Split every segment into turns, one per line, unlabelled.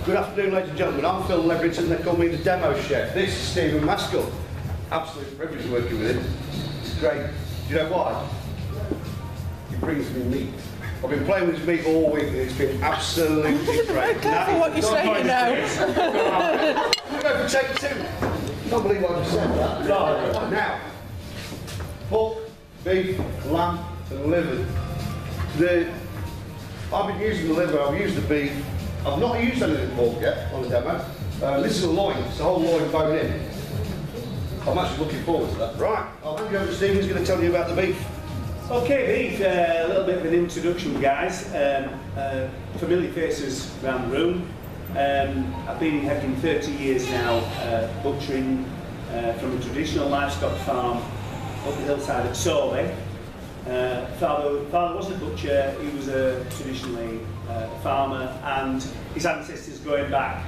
Good afternoon, ladies and gentlemen. I'm Phil Leverett and they call me the demo chef. This is Stephen Maskell. Absolute privilege working with him. It's great. Do you know why? He brings me meat. I've been playing with his meat all week and it's been absolutely great.
Careful what you say, you know.
We'll go for take two. I can't believe what I just said that. Right. Now, pork, beef, lamb and liver. I've been using the liver, I've used the beef. I've not used any of the pork yet on the demo. This is a loin, it's a whole loin bone in. I'm actually looking forward to that. Right, I'll hand you over to Steve, who's going to tell you about the beef.
Okay, beef, a little bit of an introduction, guys. Familiar faces around the room. I've been in Hebden 30 years now, butchering from a traditional livestock farm up the hillside at Solway. Father wasn't a butcher, he was traditionally a farmer, and his ancestors going back,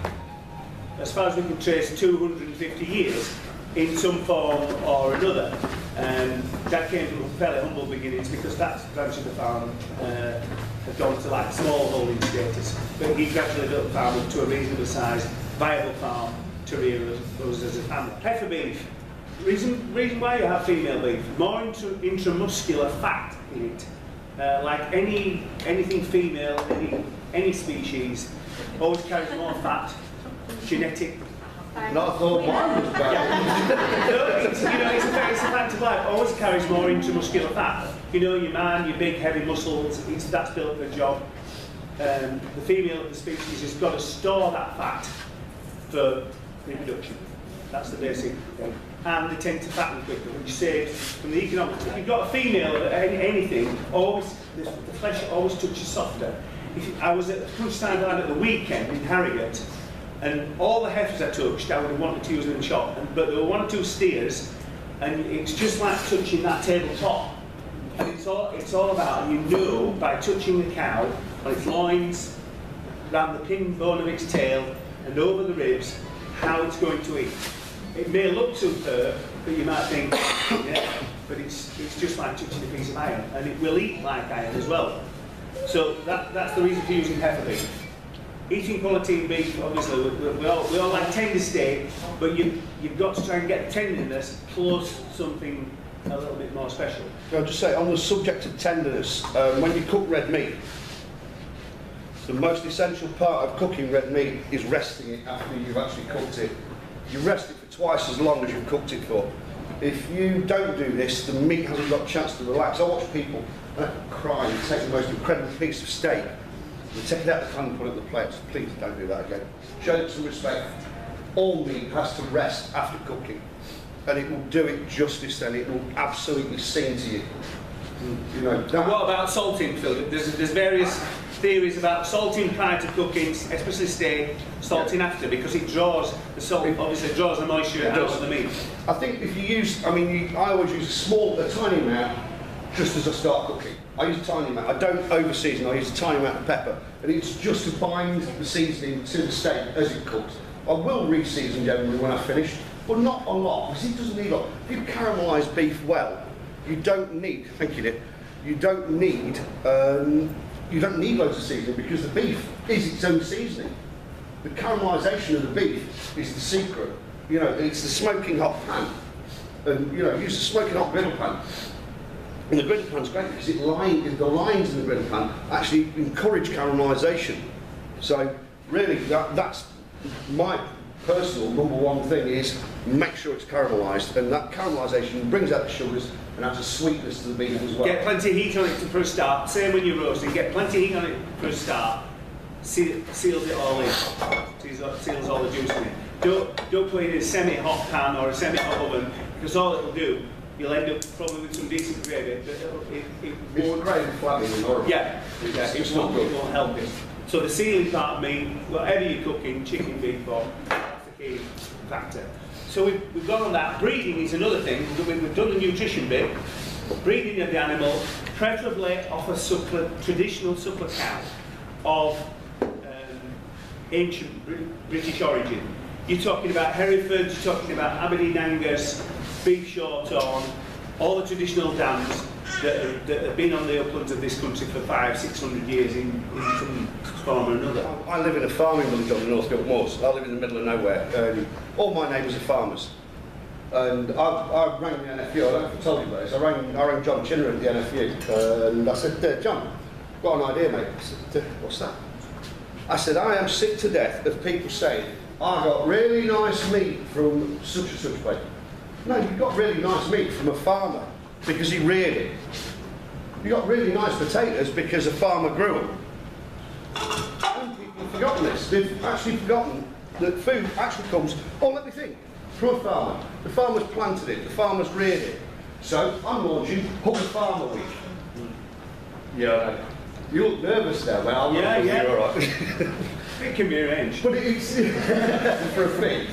as far as we can trace, 250 years in some form or another. That came from fairly humble beginnings because that branch of the farm had gone to like small holding status, but he gradually built the farm up to a reasonable sized, viable farm to rear us as a family. Heifer beef. Reason why you have female beef, more intramuscular fat in it. Like anything female, any species, always carries more fat, genetic.
Not thought mine was bad.
No, it's a fact of life. Always carries more intramuscular fat. You know, your man, your big heavy muscles, that's built for a job. The female of the species has got to store that fat for reproduction. That's the basic thing. And they tend to fatten quicker, which saves from the economics. If you've got a female of anything, always the flesh always touches softer. I was at the countryside land at the weekend in Harrogate, and all the heifers I touched, I would have wanted to use them in the shop, but there were one or two steers, and it's just like touching that tabletop. And it's all about, and you know by touching the cow on its loins, round the pin bone of its tail, and over the ribs, how it's going to eat. It may look superb, but you might think, yeah, but it's just like touching a piece of iron, and it will eat like iron as well. So that's the reason for using heifer beef. Eating quality beef, obviously, we all like tender steak, but you've got to try and get the tenderness plus something a little bit more special.
I'll just say, on the subject of tenderness, when you cook red meat, the most essential part of cooking red meat is resting it after you've actually cooked it. You rest it for twice as long as you've cooked it for. If you don't do this, the meat hasn't got a chance to relax. I watch people cry and take the most incredible piece of steak, and take it out of the pan and put it on the plate. Please don't do that again. Show it some respect. All meat has to rest after cooking, and it will do it justice then. It will absolutely sing to you. You know,
and what about salting, Phil? There's various theories about salting prior to cooking, especially steak, salting after, because it draws the salt, obviously it draws the moisture out of the meat.
I think if you use, I always use a tiny amount just as I start cooking. I use a tiny amount. I don't over season, I use a tiny amount of pepper, and it's just to bind the seasoning to the steak as it cooks. I will re-season generally when I've finished, but not a lot, because it doesn't need a lot. If you caramelise beef well, you don't need, thank you Nick, you don't need loads of seasoning because the beef is its own seasoning. The caramelisation of the beef is the secret. You know, it's the smoking hot pan. And you know, use the smoking hot griddle pan. And the griddle pan's great because the lines in the griddle pan actually encourage caramelisation. So really, that's my personal #1 thing is make sure it's caramelised, and that caramelisation brings out the sugars and adds a sweetness to the beef as well.
Get plenty of heat on it for a start. Same when you're roasting. Get plenty of heat on it for a start. Seals it all in. Seals all the juice in it. Don't put it in a semi-hot pan or a semi-hot oven, because all it'll do, you'll end up probably with some decent gravy, but it won't.
Gravy flabby and horrible.
Yeah, it won't help it. So the sealing part of meat, whatever you're cooking, chicken, beef, pork, that's the key factor. So we've gone on that. Breeding is another thing. We've done the nutrition bit. Breeding of the animal, preferably off a traditional suckler cow of ancient British origin. You're talking about Herefords, you're talking about Aberdeen Angus, beef shorthorn, all the traditional dams. that have been on the uplands of this country for 500–600 years in some form or another.
I live in a farming village on the Northfield Moors. I live in the middle of nowhere. All my neighbours are farmers. And I rang the NFU, I don't know if I told you about this, I rang John Chinner at the NFU, and I said, John, got an idea, mate. I said, what's that? I said, I am sick to death of people saying, I got really nice meat from such and such place. No, you got really nice meat from a farmer because he reared it. You got really nice potatoes because a farmer grew them. And people have forgotten this. They've actually forgotten that food actually comes, let me think, from a farmer. The farmer's planted it, the farmer's reared it. So I'm launching Hull Farmer Week. Yeah, you look nervous now, man.
Yeah.
You're all right.
It can be arranged.
But it's, for a fee,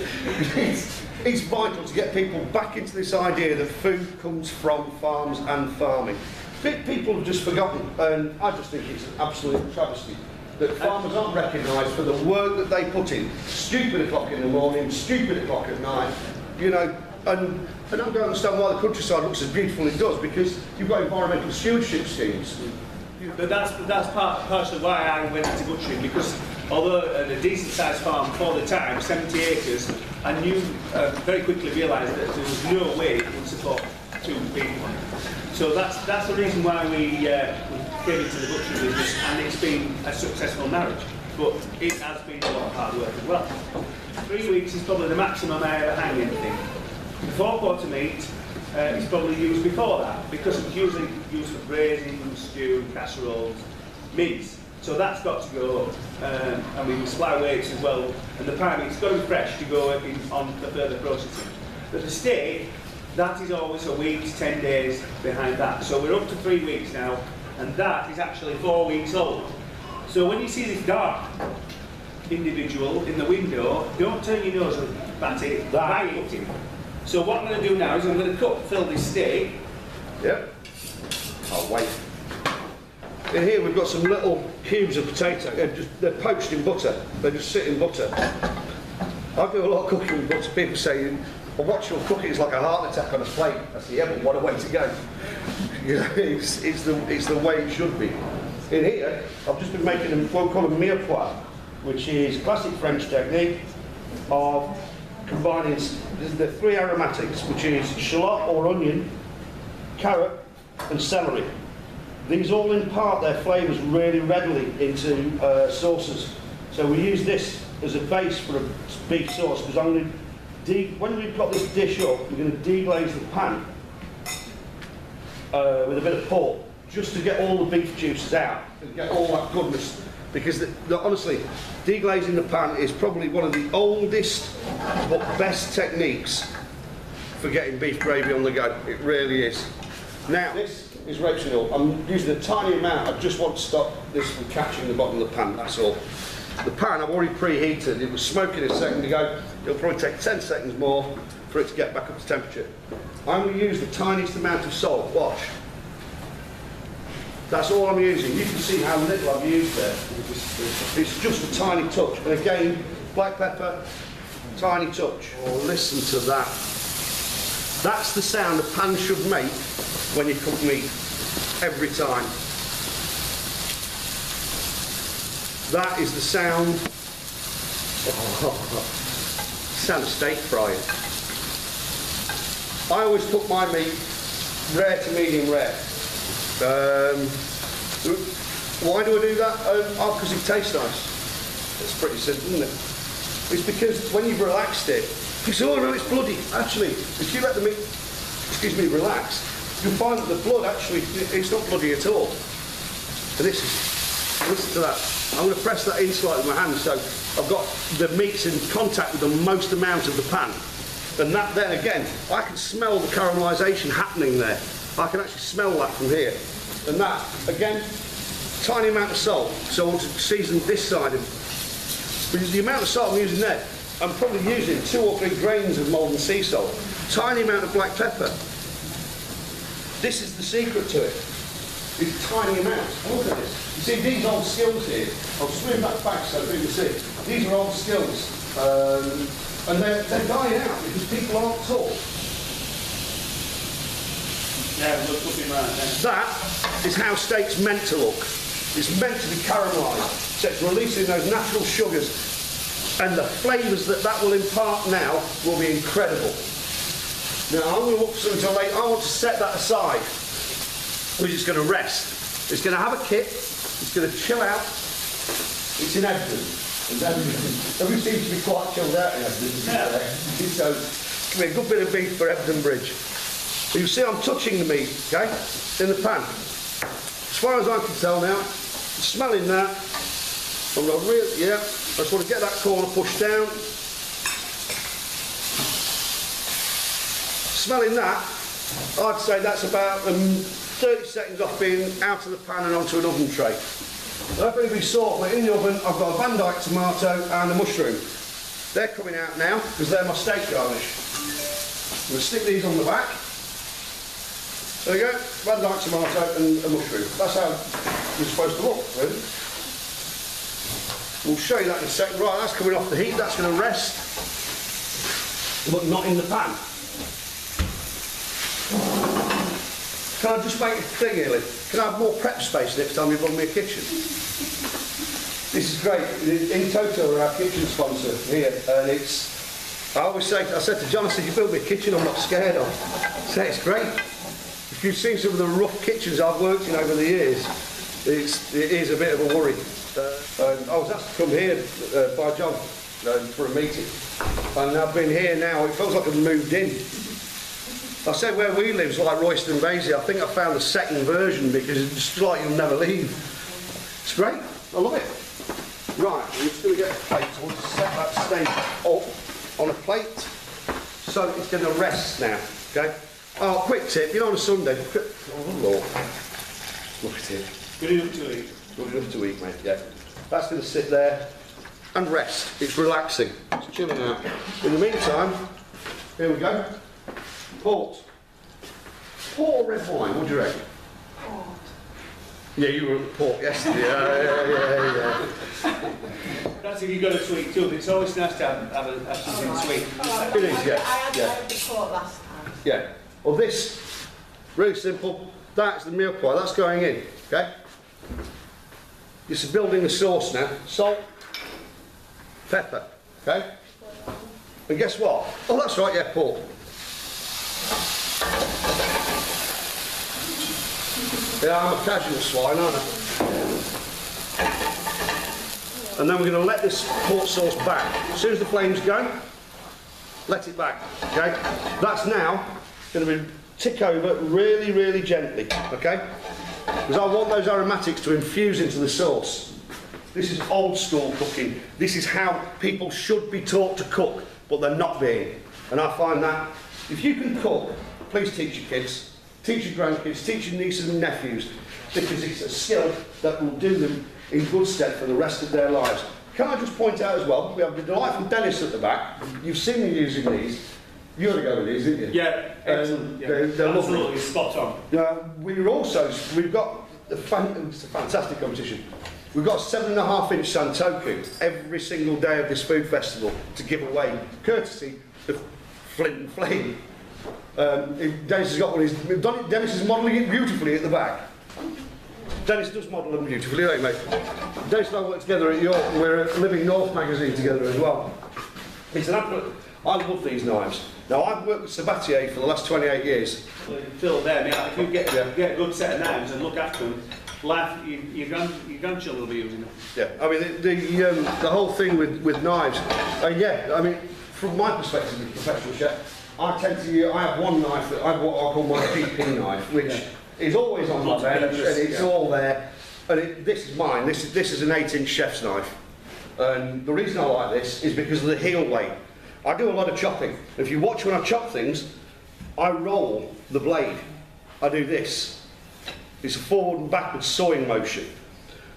it's vital to get people back into this idea that food comes from farms and farming. People have just forgotten, and I just think it's an absolute travesty that farmers aren't recognised for the work that they put in. Stupid o'clock in the morning, stupid o'clock at night, you know, and I don't understand why the countryside looks as beautiful as it does, because you've got environmental stewardship schemes.
But that's partially why I went into butchering, because although a decent sized farm for the time, 70 acres, I knew very quickly realised that there was no way it would support 2 people. So that's the reason why we came into the butchery business, and it's been a successful marriage. But it has been a lot of hard work as well. 3 weeks is probably the maximum I ever hang anything. The 4-quarter meat is probably used before that, because it's usually used for braising, stew, casseroles, meats. So that's got to go, and we supply weights as well. And the pie meat's got to be fresh to go on the further processing. But the steak, that is always a week to 10 days behind that. So we're up to 3 weeks now, and that is actually 4 weeks old. So when you see this dark individual in the window, don't turn your nose at it, buy it. So what I'm going to do now is I'm going to fill this steak.
Yep. Can't wait. In here we've got some little cubes of potato. They're poached in butter. They just sit in butter. I do a lot of cooking with butter. People say, well, watch your cooking, it's like a heart attack on a plate. I say, yeah, but what a way to go. You know, it's the way it should be. In here, I've just been making what we call a mirepoix, which is classic French technique of combining the 3 aromatics, which is shallot or onion, carrot and celery. These all impart their flavours really readily into sauces. So we use this as a base for a beef sauce, because I'm going to, when we've got this dish up, we're going to deglaze the pan with a bit of pork, just to get all the beef juices out and get all that goodness. Because honestly, deglazing the pan is probably one of the oldest but best techniques for getting beef gravy on the go. It really is. Now, this is rapeseed oil. I'm using a tiny amount. I just want to stop this from catching the bottom of the pan, that's all. The pan I've already preheated. It was smoking a second ago. It'll probably take 10 seconds more for it to get back up to temperature. I'm going to use the tiniest amount of salt. Watch. That's all I'm using. You can see how little I've used there. It's just a tiny touch. And again, black pepper, tiny touch. Oh, listen to that. That's the sound a pan should make when you cook meat, every time. That is the sound, sound of steak frying. I always cook my meat rare to medium rare. Why do I do that? Because it tastes nice. It's pretty simple, isn't it? It's because when you've relaxed it, you say, oh no, it's bloody. Actually, if you let the meat, relax, you'll find that the blood actually, it's not bloody at all. And this is, listen to that. I'm going to press that in slightly with my hand, so I've got the meats in contact with the most amount of the pan. And that then again, I can smell the caramelisation happening there. I can actually smell that from here. And that, again, tiny amount of salt. So I want to season this side. Because the amount of salt I'm using there, I'm probably using 2 or 3 grains of Malden sea salt. Tiny amount of black pepper. This is the secret to it. These tiny amounts. Look at this. You see these old skills here. I'll swing that back so people can see. These are old skills. And they're dying out because people aren't taught.
Yeah, looking right there.
That is how steak's meant to look. It's meant to be caramelised, so it's releasing those natural sugars, and the flavours that that will impart now will be incredible. Now I'm going to look for something to late. I want to set that aside, which is going to rest. It's going to have a kip. It's going to chill out. It's in Hebden. Everything seems to be quite chilled out in Hebden. So it's going to be a good bit of beef for Hebden Bridge. But you see I'm touching the meat, okay, in the pan. As far as I can tell now, smelling that, I'm not really, yeah, I just want to get that corner pushed down. Smelling that, I'd say that's about 30 seconds off being out of the pan and onto an oven tray. I've only saw, but in the oven I've got a Van Dyke tomato and a mushroom. They're coming out now because they're my steak garnish. I'm going to stick these on the back. There we go, Van Dyke tomato and a mushroom. That's how you're supposed to look, really. We'll show you that in a second. Right, that's coming off the heat, that's going to rest, but not in the pan. Can I just make a thing here, Lee? Can I have more prep space next time you run me a kitchen? This is great. In Toto are our kitchen sponsor here, and it's, I always say, I said to John, I said, you build me a kitchen I'm not scared of. I said, it's great. If you've seen some of the rough kitchens I've worked in over the years, it is a bit of a worry. I was asked to come here by John for a meeting, and I've been here now. It feels like I've moved in. I said where we live is like Royston Basie. I think I found the second version because it's just like you'll never leave. It's great. I love it. Right, I'm just going to get a plate. I want to set that steak up on a plate so it's going to rest now. Okay. Oh, quick tip, you know on a Sunday, oh Lord, look at it.
Good enough to eat.
Good enough to eat, mate, yeah. That's going to sit there and rest. It's relaxing, it's chilling out. In the meantime, here we go. Port. Port or red wine, what do you reckon? Port. Yeah, you were at the port yesterday, yeah.
That's if you've got a sweet tooth. It's always nice to have something sweet.
It is, yeah.
I had the port last time.
Yeah. Well, this, really simple, that's the meal pie, that's going in, okay? This is building the sauce now. Salt, pepper, okay? And guess what? Oh, that's right, yeah, pork. Yeah, I'm a casual swine, aren't I? And then we're going to let this pork sauce back. As soon as the flames go, let it back, okay? That's now going to be tick over really, really gently, okay? Because I want those aromatics to infuse into the sauce. This is old school cooking. This is how people should be taught to cook, but they're not being. And I find that if you can cook, please teach your kids, teach your grandkids, teach your nieces and nephews, because it's a skill that will do them in good stead for the rest of their lives. Can I just point out as well, we have the delightful Dennis at the back. You've seen me using these. You ought to go with these, didn't you?
Yeah, excellent. Yeah.
They're
absolutely
lovely.
spot on.
We've got it's a fantastic competition. We've got 7.5-inch Santoku every single day of this food festival to give away, courtesy of Flint and Flame. Dennis has got one. Dennis is modelling it beautifully at the back. Dennis does model them beautifully, don't he, mate? Dennis and I work together at York, and we're at Living North magazine together as well. It's an absolute. I love these knives. Now, I've worked with Sabatier for the last 28 years.
Well, Phil, there, if you get a good set of knives and look after them, your grandchildren will be using them.
Yeah, I mean, the whole thing with knives, yeah, I mean, from my perspective as a professional chef, I have one knife that I have what I call my DP knife, which is always on my bench, and it's all there. And this is mine. This is an 8-inch chef's knife. And the reason I like this is because of the heel weight. I do a lot of chopping. If you watch when I chop things, I roll the blade. I do this. It's a forward and backward sawing motion.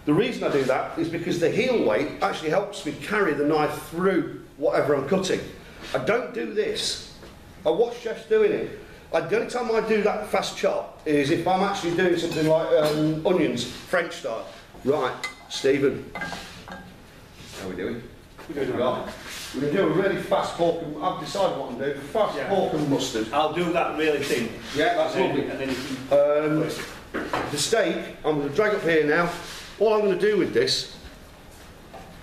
The reason I do that is because the heel weight actually helps me carry the knife through whatever I'm cutting. I don't do this. I watch chefs doing it. The only time I do that fast chop is if I'm actually doing something like onions, French style. Right, Stephen. How are we doing? We're going to do a really fast pork and I've decided what I'm doing. Fast pork and mustard.
I'll do that really thin.
Yeah, that's lovely.
And then you can
the steak, I'm going to drag up here now. All I'm going to do with this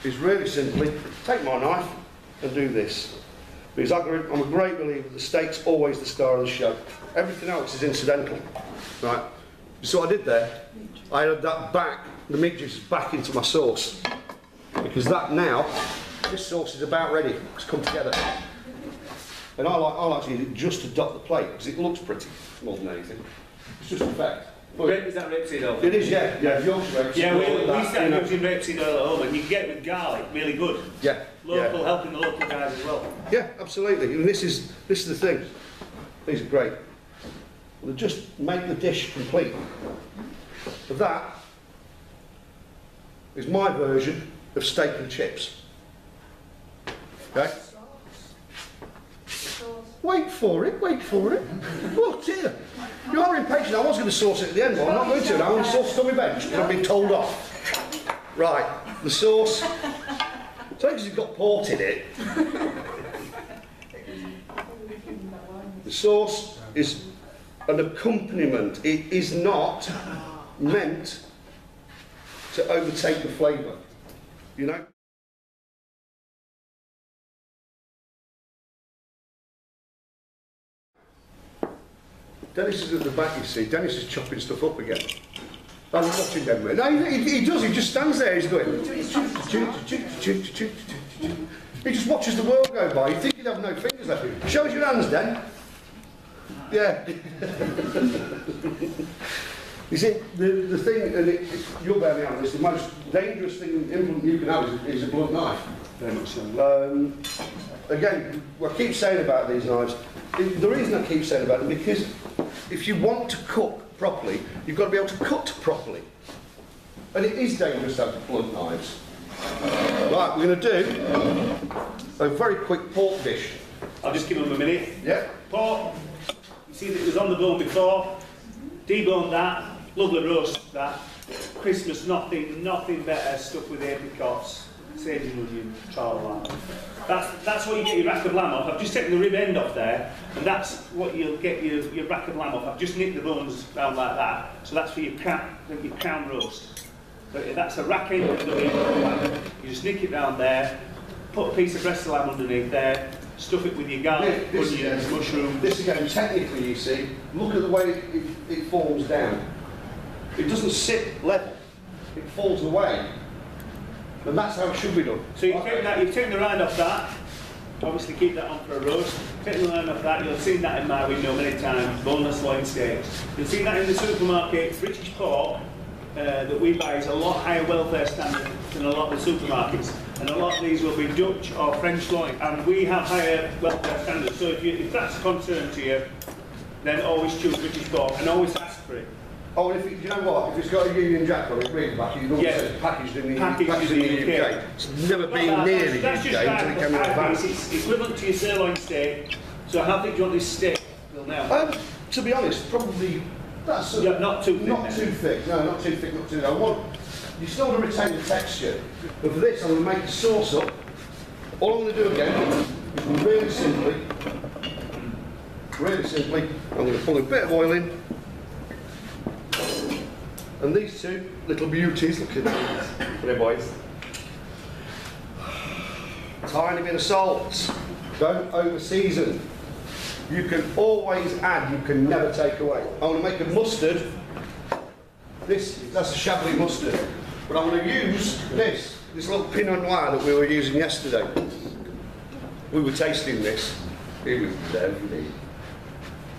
is really simply take my knife and do this. Because I'm a great believer that the steak's always the star of the show. Everything else is incidental. Right? So what I did there, I added that back, the meat juices back into my sauce. Because that now, this sauce is about ready. It's come together. And I like to use it just to dot the plate because it looks pretty more than anything. It's just effect.
Is that rapeseed oil?
It is, yeah. Yeah, Yorkshire rapeseed
yeah,
oil.
We started using rapeseed oil at home and you can get it with garlic, really good.
Yeah.
Local, helping the local guys as well.
Yeah, absolutely. And this is the thing. These are great. Well, just make the dish complete. So that is my version of steak and chips. Okay? Wait for it, wait for it. Oh dear. You are impatient. I was going to sauce it at the end, but I'm not going to. I'm going to sauce it on my bench because I've been told off. Right, the sauce. It's only because it's got port in it. The sauce is an accompaniment. It is not meant to overtake the flavour. You know? Dennis is at the back, you see. Dennis is chopping stuff up again. I'm watching them. No, he does. He just stands there. He's going. He just watches the world go by. You'd think he'd have no fingers left. Show us your hands, Den. Yeah. You see, the thing, and you'll bear me on this, the most dangerous thing implement you can have is a blunt knife.
Very much so.
Again, I keep saying about these knives, the reason I keep saying about them, because if you want to cook properly, you've got to be able to cut properly. And it is dangerous to have blunt knives. Right, we're going to do a very quick pork dish.
I'll just give them a minute.
Yeah.
Pork, you see that it was on the bone before. Debone that, lovely roast that. Christmas, nothing better stuffed with apricots, sage and onion, tralala. That's what you get your rack of lamb off. I've just taken the rib end off there, and that's what you'll get your rack of lamb off. I've just nicked the bones down like that, so that's for your crown roast. But that's a rack end of the rib of the lamb. You just nick it down there, put a piece of breast of lamb underneath there, stuff it with your garlic, onions, mushrooms.
This again, technically, you see, look at the way it falls down. It doesn't sit level, it falls away. And that's how it should be done.
So you've taken the rind off that, obviously keep that on for a roast. Take the rind off that, you'll have seen that in my window many times, boneless loin steaks. You'll see that in the supermarket. British pork that we buy is a lot higher welfare standard than a lot of the supermarkets. And a lot of these will be Dutch or French loin, and we have higher welfare standards. So if that's a concern to you, then always choose British pork and always ask for it.
Oh, and if you know what? If it's got a Union Jack on it, read back, you normally say it's packaged in the UK. It's never been near the UK until it came out of that.
It's equivalent to your sirloin steak. So how thick do you want this steak? Well, now.
To be honest, probably that's
not too thick.
Not too thick. No, not too thick. Not too. You still want to retain the texture. But for this, I'm going to make the sauce up. All I'm going to do again is really simply, I'm going to pull a bit of oil in. And these two little beauties, look at these, there boys. Tiny bit of salt. Don't over season. You can always add, you can never take away. I'm going to make a mustard. That's a Chablis mustard. But I'm going to use this little Pinot Noir that we were using yesterday. We were tasting this. It was lovely.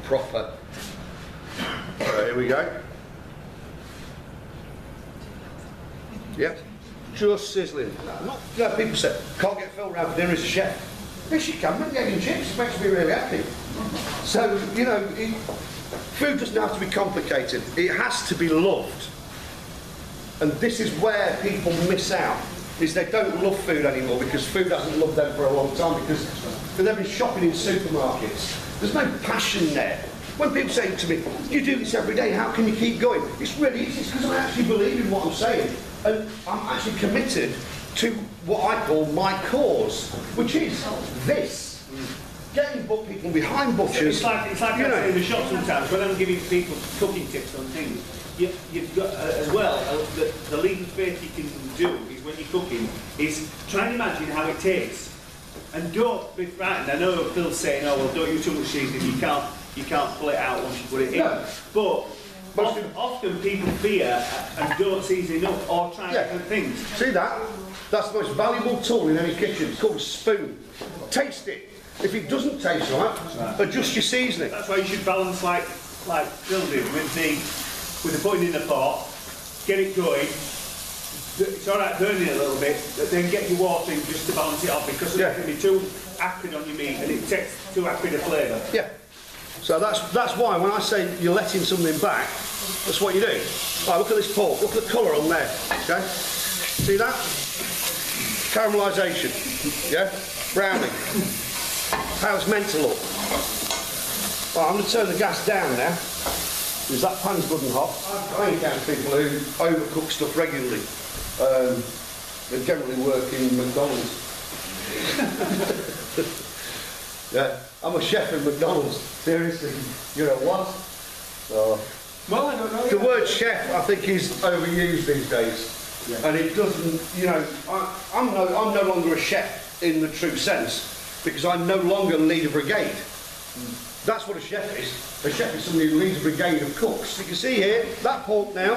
Proper. Here we go. Yep, just sizzling. People say, can't get Phil round for dinner as a chef. Yes, you can, make the egg and chips, it makes me really happy. So, you know, food doesn't have to be complicated, it has to be loved. And this is where people miss out, is they don't love food anymore because food hasn't loved them for a long time because they've been shopping in supermarkets. There's no passion there. When people say to me, you do this every day, how can you keep going? It's really easy, it's because I actually believe in what I'm saying. And I'm actually committed to what I call my cause, which is this. Getting people behind butchers.
It's like I say in the shop sometimes, when I'm giving people cooking tips on things, you've got, as well, the leap of faith you can do is when you're cooking, is try and imagine how it tastes. And don't be frightened. I know Phil's saying, oh, well, don't use too much seasoning, you can't pull it out once you put it in.
No.
But often people fear and don't season enough or try different things.
See that? That's the most valuable tool in any kitchen. It's called a spoon. Taste it. If it doesn't taste right, adjust your seasoning.
That's why you should balance like Phil did with the pudding in the pot, get it going. It's alright burning it a little bit, but then get your water in just to balance it off, because it can be too acrid on your meat and it takes too acrid a flavour.
Yeah. So that's why when I say you're letting something back, that's what you do. Right, look at this pork, look at the colour on there. Okay? See that? Caramelisation. Yeah? Browning. How it's meant to look. Right, I'm going to turn the gas down now, because that pan's good and hot. I encounter people who overcook stuff regularly. They generally work in McDonald's. Yeah, I'm a chef in McDonald's. Seriously, you know what?
Well, I don't know.
The word chef, I think, is overused these days, and it doesn't. You know, I'm no longer a chef in the true sense, because I no longer lead a brigade. That's what a chef is. A chef is somebody who leads a brigade of cooks. You can see here that pork now.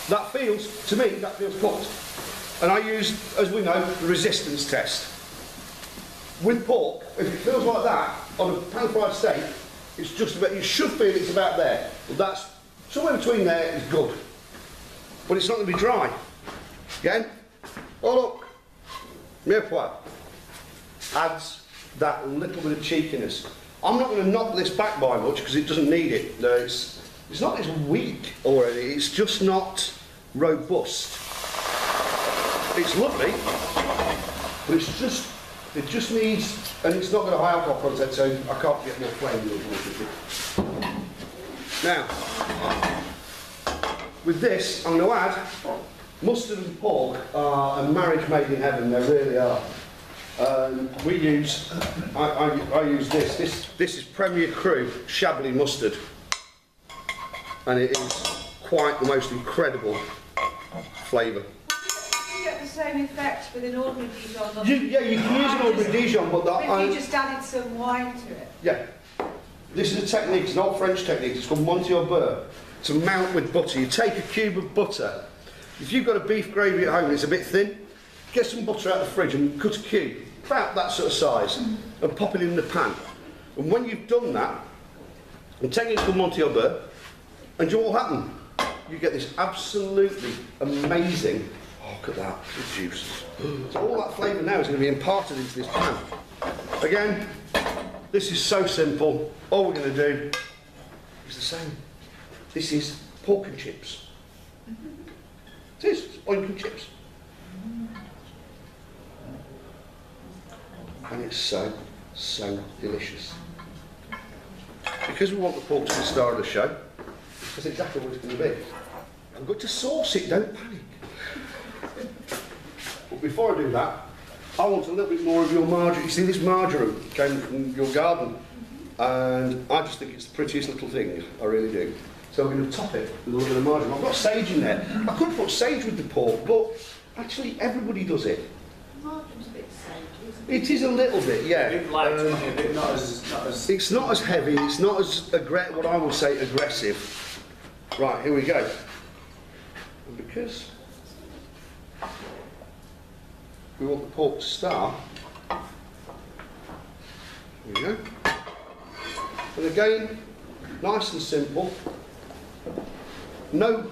That feels, to me, that feels cooked. And I use, as we know, the resistance test. With pork, if it feels like that on a pan-fried steak, it's just about, you should feel it's about there. But that's, somewhere between there is good. But it's not going to be dry. Again, oh look, mirepoix adds that little bit of cheekiness. I'm not going to knock this back by much because it doesn't need it. It's not it's weak already, it's just not robust. It's lovely, but it just needs, and it's not got a high alcohol content, so I can't get more flavour. Now, with this, I'm going to add mustard and pork are a marriage made in heaven, they really are. We use, I use this is Premier Cru Chablis mustard, and it is quite the most incredible flavour.
You get the same effect with an ordinary Dijon.
Yeah, you can use an ordinary Dijon, but
if you just added some wine to it.
Yeah. This is a technique, it's an old French technique, it's called Monty au beurre. To mount with butter. You take a cube of butter. If you've got a beef gravy at home and it's a bit thin, get some butter out of the fridge and cut a cube, about that sort of size, and pop it in the pan. And when you've done that, and take it to Monty au beurre, and do you know what will happen? You get this absolutely amazing, oh look at that, the juice. So all that flavour now is going to be imparted into this pan. Again, this is so simple. All we're going to do is the same. This is pork and chips. It is, it's oink and chips. And it's so, so delicious. Because we want the pork to be the star of the show, that's exactly what it's going to be. I've got to sauce it, don't panic. But before I do that, I want a little bit more of your margarine. You see, this margarine came from your garden, and I just think it's the prettiest little thing, I really do. So we're going to top it with a little bit of margarine. I've got sage in there. I could put sage with the pork, but actually everybody does it.
Margarine's a bit sage, isn't it?
It is a little bit, yeah.
A bit light, a bit not as...
It's not as heavy, it's not as, what I would say, aggressive. Right, here we go. And because we want the pork to start, here we go. And again, nice and simple. No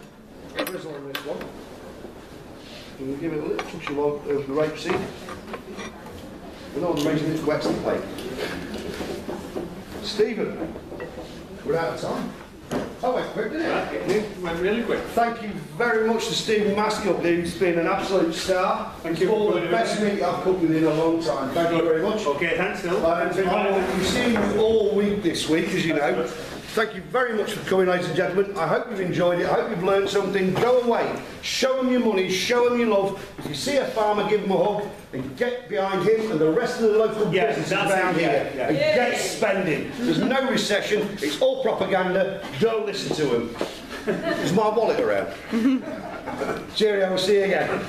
drizzle on this one. We'll give it a little touch of the rapeseed. And all the reason it's wet to the plate. Stephen, we're out of time. That went quick, didn't it?
It went really quick.
Thank you very much to Stephen Maskell, who's been an absolute star.
Thank you.
For the best meat I've cooked with in a long time. Thank you very much.
Okay, thanks Phil.
You've seen me all week this week, as you know. Thank you very much for coming, ladies and gentlemen. I hope you've enjoyed it. I hope you've learned something. Go away, show them your money, show them your love. If you see a farmer, give him a hug and get behind him and the rest of the local businesses around here and get spending. There's no recession. It's all propaganda. Don't listen to them. Is my wallet around? Cheerio. We'll see you again.